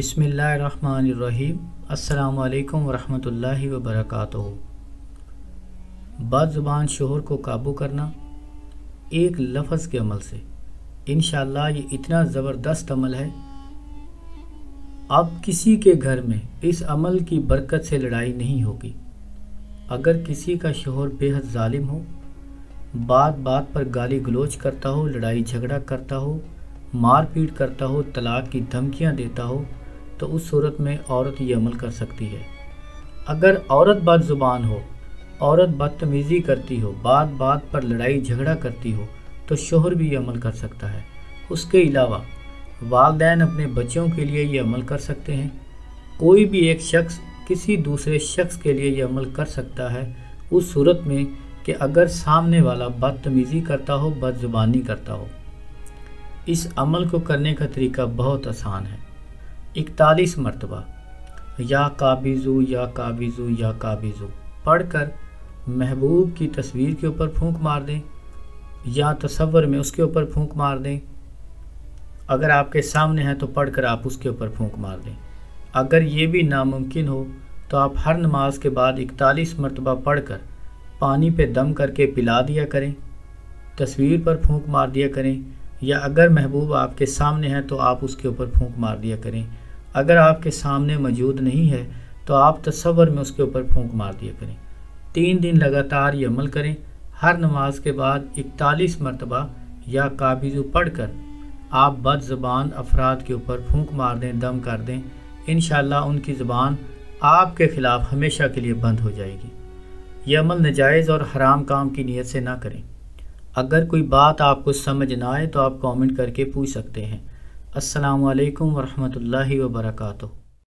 بسم اللہ الرحمن الرحیم۔ السلام علیکم ورحمۃ اللہ وبرکاتہ۔ بد زبان شوہر کو قابو کرنا ایک لفظ کے عمل سے انشاءاللہ یہ اتنا زبردست عمل ہے، اب کسی کے گھر میں اس عمل کی برکت سے لڑائی نہیں ہوگی۔ اگر کسی کا شوہر بے حد ظالم ہو، بات بات پر گالی گلوچ کرتا ہو، لڑائی جھگڑا کرتا ہو، مار پیٹ کرتا ہو، طلاق کی دھمکیاں دیتا ہو، تو اس صورت میں عورت یہ عمل کر سکتی ہے۔ اگر عورت بد زبان ہو، عورت بدتمیزی کرتی ہو، بات بات پر لڑائی جھگڑا کرتی ہو، تو شوہر بھی یہ عمل کر سکتا ہے۔ اس کے علاوہ والدین اپنے بچوں کے لیے یہ عمل کر سکتے ہیں۔ کوئی بھی ایک شخص کسی دوسرے شخص کے لیے یہ عمل کر سکتا ہے اس صورت میں کہ اگر سامنے والا بدتمیزی کرتا ہو، بد زبانی کرتا ہو۔ اس عمل کو کرنے کا طریقہ بہت آسان ہے۔ 41 مرتبہ یا قابضو یا قابضو یا قابضو پڑھ کر محبوب کی تصویر کے اوپر پھونک مار دیں یا تصور میں اس کے اوپر پھونک مار دیں۔ اگر آپ کے سامنے ہے تو پڑھ کر آپ اس کے اوپر پھونک مار دیں۔ اگر یہ بھی ناممکن ہو تو آپ ہر نماز کے بعد 41 مرتبہ پڑھ کر پانی پہ دم کر کے پلا دیا کریں، تصویر پر پھونک مار دیا کریں، یا اگر محبوب آپ کے سامنے ہے تو آپ اس کے اوپر پھونک مار دیا کریں۔ اگر آپ کے سامنے موجود نہیں ہے تو آپ تصور میں اس کے اوپر پھونک مار دیا کریں۔ 3 دن لگاتار یہ عمل کریں۔ ہر نماز کے بعد 41 مرتبہ یا قابضو پڑھ کر آپ بد زبان افراد کے اوپر پھونک مار دیں، دم کر دیں۔ انشاءاللہ ان کی زبان آپ کے خلاف ہمیشہ کے لیے بند ہو جائے گی۔ یہ عمل ناجائز اور حرام کام کی نیت سے نہ کریں۔ اگر کوئی بات آپ کو سمجھ نہ آئے تو آپ کامنٹ کر کے پوچھ سکتے ہیں۔ السلام علیکم ورحمۃ اللہ وبرکاتہ۔